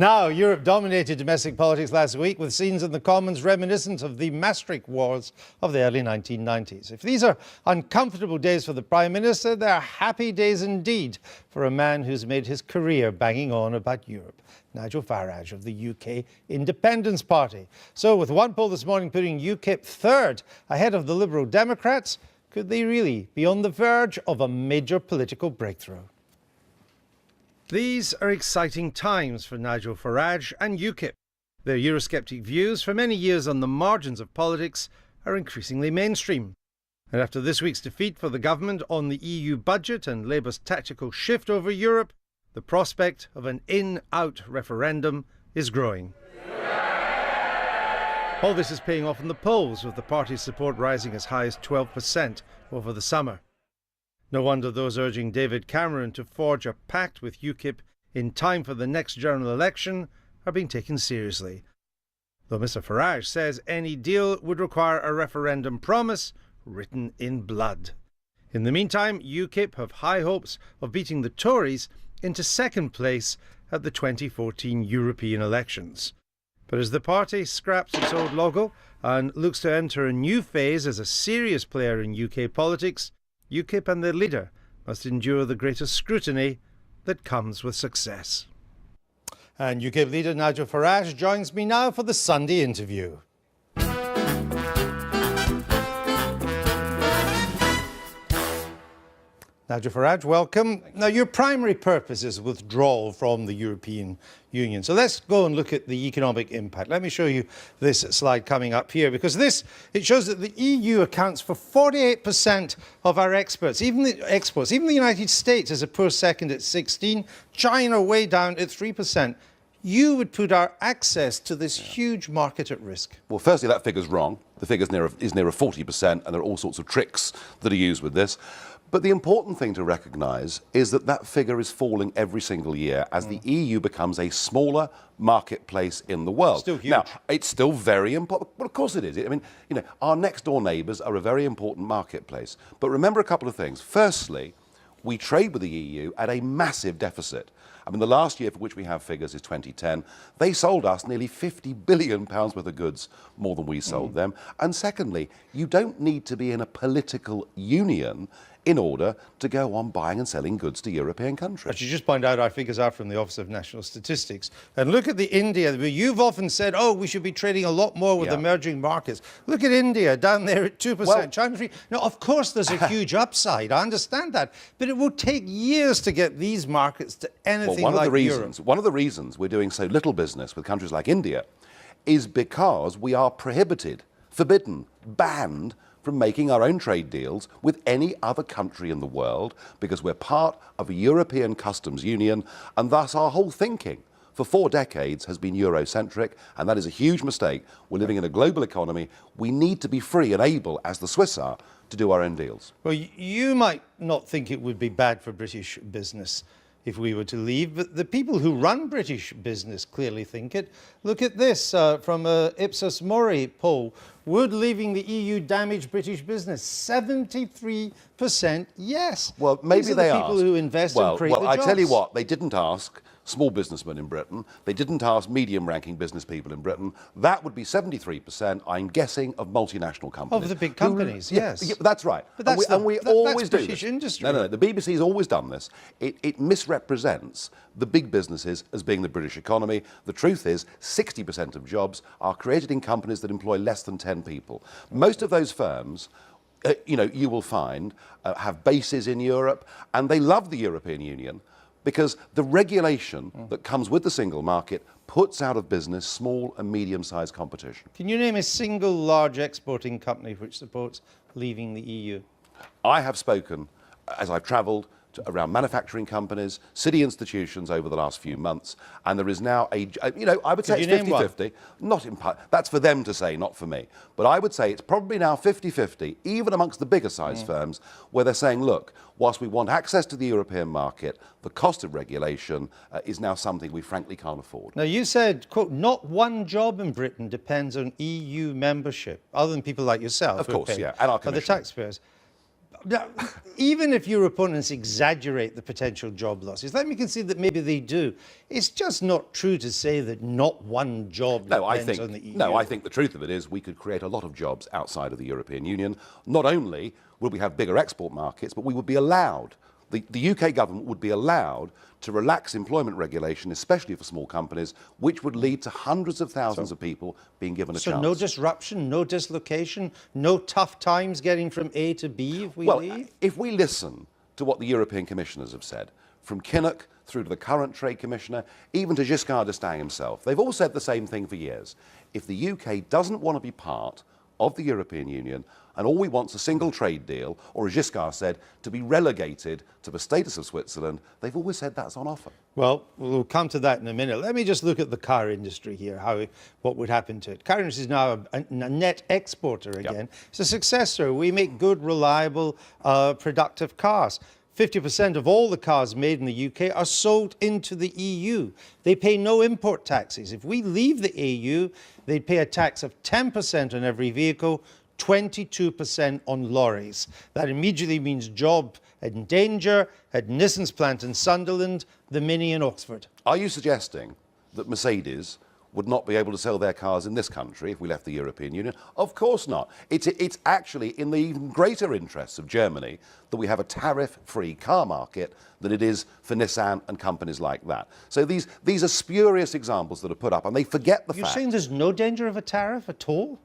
Now, Europe dominated domestic politics last week with scenes in the Commons reminiscent of the Maastricht Wars of the early 1990s. If these are uncomfortable days for the Prime Minister, they're happy days indeed for a man who's made his career banging on about Europe. Nigel Farage of the UK Independence Party. So with one poll this morning putting UKIP third ahead of the Liberal Democrats, could they really be on the verge of a major political breakthrough? These are exciting times for Nigel Farage and UKIP. Their Eurosceptic views for many years on the margins of politics are increasingly mainstream. And after this week's defeat for the government on the EU budget and Labour's tactical shift over Europe, the prospect of an in-out referendum is growing. All this is paying off in the polls, with the party's support rising as high as 12% over the summer. No wonder those urging David Cameron to forge a pact with UKIP in time for the next general election are being taken seriously. Though Mr Farage says any deal would require a referendum promise written in blood. In the meantime, UKIP have high hopes of beating the Tories into second place at the 2014 European elections. But as the party scraps its old logo and looks to enter a new phase as a serious player in UK politics, UKIP and their leader must endure the greater scrutiny that comes with success. And UKIP leader Nigel Farage joins me now for the Sunday interview. Nigel Farage, welcome. Now, your primary purpose is withdrawal from the European Union. So let's go and look at the economic impact. Let me show you this slide coming up here, because it shows that the EU accounts for 48% of our exports. Even the United States is a poor second at 16%. China way down at 3%. You would put our access to this huge market at risk. Well, firstly, that figure's wrong. The figure is near 40%, and there are all sorts of tricks that are used with this. But the important thing to recognise is that that figure is falling every single year as the EU becomes a smaller marketplace in the world. Still huge. Now, it's still very important. Well, of course it is. I mean, you know, our next door neighbours are a very important marketplace. But remember a couple of things. Firstly, we trade with the EU at a massive deficit. I mean, the last year for which we have figures is 2010. They sold us nearly £50 billion worth of goods more than we sold them. And secondly, you don't need to be in a political union in order to go on buying and selling goods to European countries. I should just point out our figures are from the Office of National Statistics. And look at the India. You've often said, oh, we should be trading a lot more with emerging markets. Look at India, down there at 2%, well, China 3%. Now, of course, there's a huge upside. I understand that. But it will take years to get these markets to anything like Europe. One of the reasons we're doing so little business with countries like India is because we are prohibited, forbidden, banned from making our own trade deals with any other country in the world, because we're part of a European customs union, and thus our whole thinking for 4 decades has been Eurocentric, and that is a huge mistake. We're living in a global economy. We need to be free and able, as the Swiss are, to do our own deals. Well, you might not think it would be bad for British business if we were to leave, but the people who run British business clearly think it. Look at this from a Ipsos Mori poll. Would leaving the EU damage British business? 73% yes. Well, maybe These are they the people who invest and create the jobs. I tell you what, they didn't ask small businessmen in Britain. They didn't ask medium-ranking business people in Britain. That would be 73%, I'm guessing, of multinational companies. Of the big companies, yes. Yeah, that's right. But that's we always do British this. industry. No, the BBC's always done this. It misrepresents the big businesses as being the British economy. The truth is, 60% of jobs are created in companies that employ less than 10 people. Most of those firms, you will find, have bases in Europe, and they love the European Union, because the regulation that comes with the single market puts out of business small and medium-sized competition. Can you name a single large exporting company which supports leaving the EU? I have spoken, as I've travelled, around manufacturing companies, city institutions over the last few months, and there is now I would say it's 50-50. Not in part, that's for them to say, not for me. But I would say it's probably now 50-50, even amongst the bigger size firms, where they're saying, look, whilst we want access to the European market, the cost of regulation is now something we frankly can't afford. Now, you said, quote, not one job in Britain depends on EU membership, other than people like yourself. Of course, and our the commission. taxpayers. Now, even if your opponents exaggerate the potential job losses, let me concede that maybe they do. It's just not true to say that not one job depends on the EU. No, I think the truth of it is we could create a lot of jobs outside of the European Union. Not only would we have bigger export markets, but we would be allowed, the UK government would be allowed to relax employment regulation, especially for small companies, which would lead to hundreds of thousands of people being given a chance. So no disruption, no dislocation, no tough times getting from A to B if we leave? If we listen to what the European commissioners have said, from Kinnock through to the current trade commissioner, even to Giscard d'Estaing himself, they've all said the same thing for years. If the UK doesn't want to be part of the European Union, and all we want is a single trade deal, or as Giscard said, to be relegated to the status of Switzerland, they've always said that's on offer. Well, we'll come to that in a minute. Let me just look at the car industry here, what would happen to it. Car industry is now a net exporter again. Yep. It's a success story. We make good, reliable, productive cars. 50% of all the cars made in the UK are sold into the EU. They pay no import taxes. If we leave the EU, they'd pay a tax of 10% on every vehicle, 22% on lorries. That immediately means job in danger at Nissan's plant in Sunderland, the Mini in Oxford. Are you suggesting that Mercedes would not be able to sell their cars in this country if we left the European Union? Of course not. It's actually in the even greater interests of Germany that we have a tariff-free car market than it is for Nissan and companies like that. So these are spurious examples that are put up, and they forget the fact... You're saying there's no danger of a tariff at all?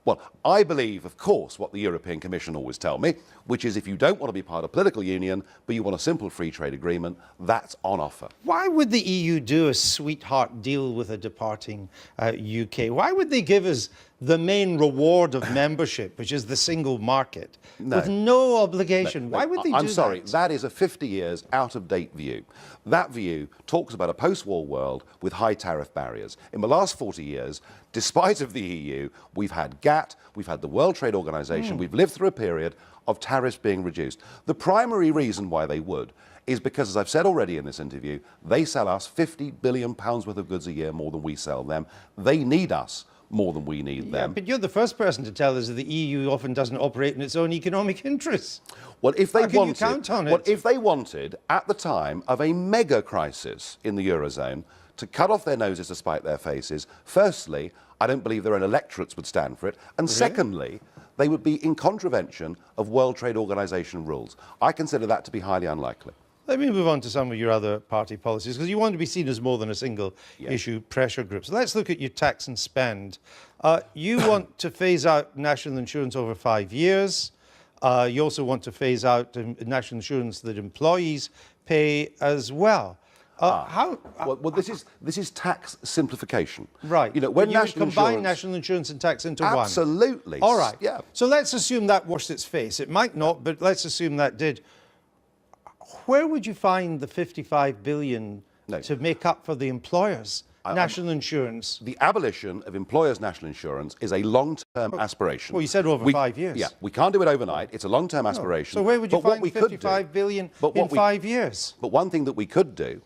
Well, I believe, of course, what the European Commission always tell me, which is if you don't want to be part of a political union, but you want a simple free trade agreement, that's on offer. Why would the EU do a sweetheart deal with a departing UK? Why would they give us the main reward of membership, which is the single market, with no obligation? Why would they do that? I'm sorry, that is a 50 years out-of-date view. That view talks about a post-war world with high tariff barriers. In the last 40 years, despite of the EU, we've had GATT, we've had the World Trade Organization, we've lived through a period of tariffs being reduced. The primary reason why they would is because, as I've said already in this interview, they sell us £50 billion worth of goods a year more than we sell them. They need us more than we need them. But you're the first person to tell us that the EU often doesn't operate in its own economic interests. Well, if they How can you count on it? Well, if they wanted, at the time of a mega crisis in the Eurozone, to cut off their noses to spite their faces, firstly, I don't believe their own electorates would stand for it, and secondly, they would be in contravention of World Trade Organization rules. I consider that to be highly unlikely. Let me move on to some of your other party policies, because you want to be seen as more than a single issue pressure group. So let's look at your tax and spend. You want to phase out national insurance over 5 years. You also want to phase out national insurance that employees pay as well. Well, this is tax simplification. Right. You know, when you combine national insurance and tax into one. Absolutely. All right. Yeah. So let's assume that washed its face. It might not, but let's assume that did. Where would you find the 55 billion to make up for the employers' national insurance? The abolition of employers' national insurance is a long-term aspiration. Well, you said over 5 years. Yeah, we can't do it overnight. It's a long-term aspiration. So where would you find 55 billion in 5 years? But one thing we could do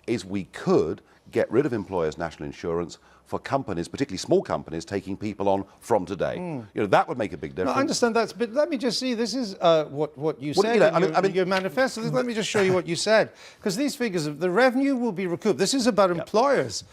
is we could get rid of employers' national insurance for companies, particularly small companies, taking people on from today. You know, that would make a big difference. No, I understand that, but let me just see. This is what you said in your manifesto. Let me just show you what you said, because these figures of the revenue will be recouped. This is about employers'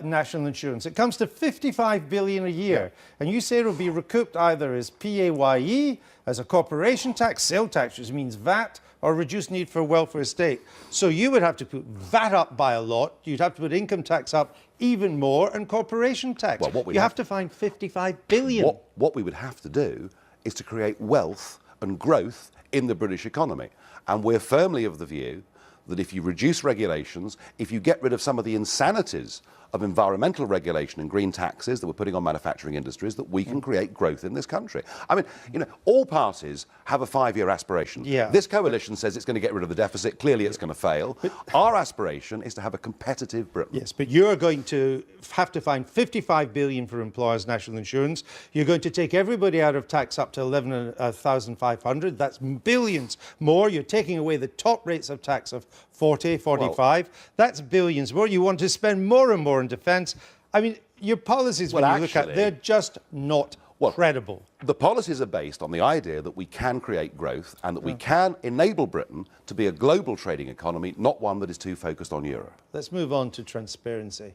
national insurance. It comes to 55 billion a year, and you say it will be recouped either as PAYE, as a corporation tax, sale tax, which means VAT, or reduced need for a welfare state. So you would have to put VAT up by a lot. You'd have to put income tax up even more, and corporation tax. Well, you have to find 55 billion. What we would have to do is to create wealth and growth in the British economy. And we're firmly of the view that if you reduce regulations, if you get rid of some of the insanities of environmental regulation and green taxes that we're putting on manufacturing industries, that we can create growth in this country. I mean, you know, all parties have a 5-year aspiration. This coalition says it's going to get rid of the deficit. Clearly it's going to fail. Our aspiration is to have a competitive Britain. Yes, but you're going to have to find 55 billion for employers' national insurance. You're going to take everybody out of tax up to 11,500. That's billions more. You're taking away the top rates of tax of 40, 45. That's billions more. You want to spend more and more in defence. I mean, your policies, when you look at, they're just not credible? The policies are based on the idea that we can create growth and that we can enable Britain to be a global trading economy, not one that is too focused on Europe. Let's move on to transparency.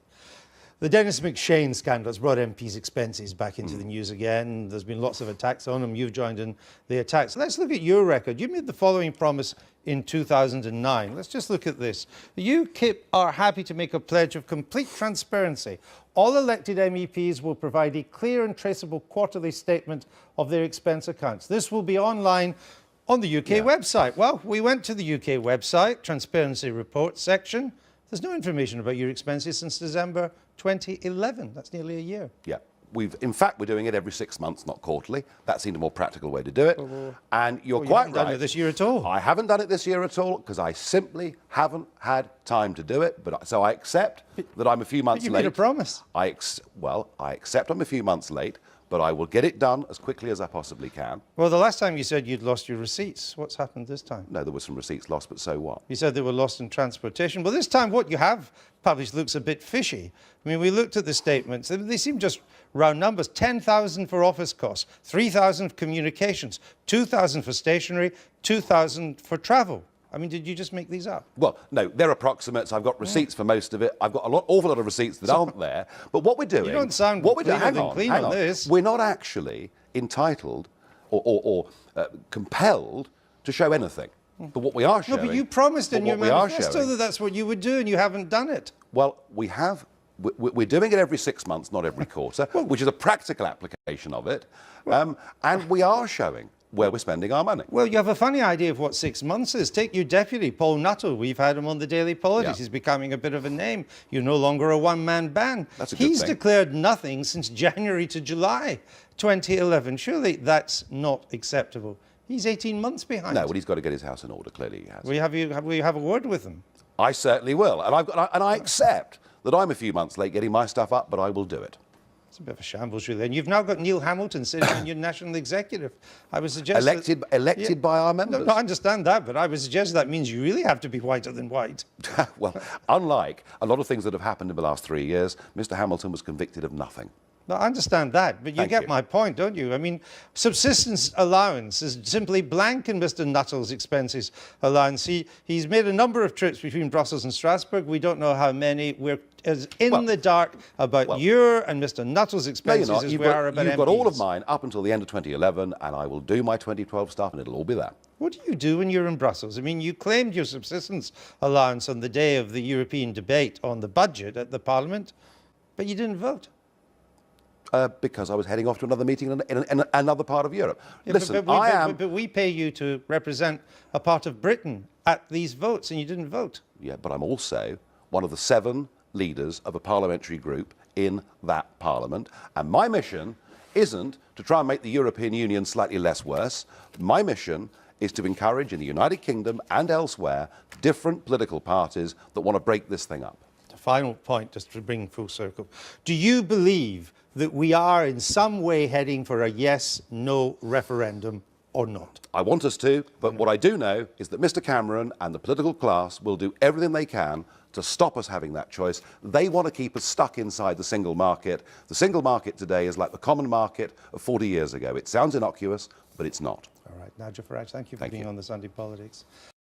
The Dennis McShane scandal has brought MPs' expenses back into the news again. There's been lots of attacks on them. You've joined in the attacks. Let's look at your record. You made the following promise in 2009. Let's just look at this. The UKIP are happy to make a pledge of complete transparency. All elected MEPs will provide a clear and traceable quarterly statement of their expense accounts. This will be online on the UK website. Well, we went to the UK website, Transparency Report section. There's no information about your expenses since December 2011. That's nearly a year. Yeah. In fact, we're doing it every 6 months, not quarterly. That seemed a more practical way to do it. And you're quite right. You haven't done it this year at all. I haven't done it this year at all because I simply haven't had time to do it. So I accept that I'm a few months late. But you made a promise. I accept I'm a few months late, but I will get it done as quickly as I possibly can. Well, the last time you said you'd lost your receipts. What's happened this time? No, there were some receipts lost, but so what? You said they were lost in transportation. Well, this time what you have published looks a bit fishy. I mean, we looked at the statements. They seem just round numbers. 10,000 for office costs, 3,000 for communications, 2,000 for stationery, 2,000 for travel. I mean, did you just make these up? Well, no, they're approximates. I've got receipts for most of it. I've got awful lot of receipts that aren't there. But what we're doing... You don't sound clean on this. We're not actually entitled or compelled to show anything. But what we are showing... No, but you promised in your manifesto that that's what you would do, and you haven't done it. Well, we're doing it every 6 months, not every quarter, which is a practical application of it. And we are showing where we're spending our money. Well, you have a funny idea of what 6 months is. Take your deputy, Paul Nuttall. We've had him on the Daily Politics. He's becoming a bit of a name. You're no longer a one-man band. That's a good thing. He's declared nothing since January to July 2011. Surely that's not acceptable. He's 18 months behind. No, well, he's got to get his house in order. Clearly he has. Will you have a word with him? I certainly will. And I accept that I'm a few months late getting my stuff up, but I will do it. It's a bit of a shambles, really. And you've now got Neil Hamilton sitting on your national executive. I would suggest elected by our members. No, I understand that, but I would suggest that means you really have to be whiter than white. Well, unlike a lot of things that have happened in the last 3 years, Mr. Hamilton was convicted of nothing. No, I understand that, but you get my point, don't you? I mean, subsistence allowance is simply blank in Mr. Nuttall's expenses allowance. He's made a number of trips between Brussels and Strasbourg. We don't know how many. We're as in the dark about your and Mr. Nuttall's expenses as we are about MPs. You've got all of mine up until the end of 2011, and I will do my 2012 stuff, and it'll all be there. What do you do when you're in Brussels? I mean, you claimed your subsistence allowance on the day of the European debate on the budget at the Parliament, but you didn't vote. Because I was heading off to another meeting in another part of Europe. Yeah, Listen, but we pay you to represent a part of Britain at these votes, and you didn't vote. Yeah, but I'm also one of the 7 leaders of a parliamentary group in that parliament. And my mission isn't to try and make the European Union slightly less worse. My mission is to encourage in the United Kingdom and elsewhere different political parties that want to break this thing up. The final point, just to bring full circle. Do you believe that we are in some way heading for a yes-no referendum or not? I want us to, but what I do know is that Mr. Cameron and the political class will do everything they can to stop us having that choice. They want to keep us stuck inside the single market. The single market today is like the common market of 40 years ago. It sounds innocuous, but it's not. All right, Nigel Farage, thank you for being on the Sunday Politics.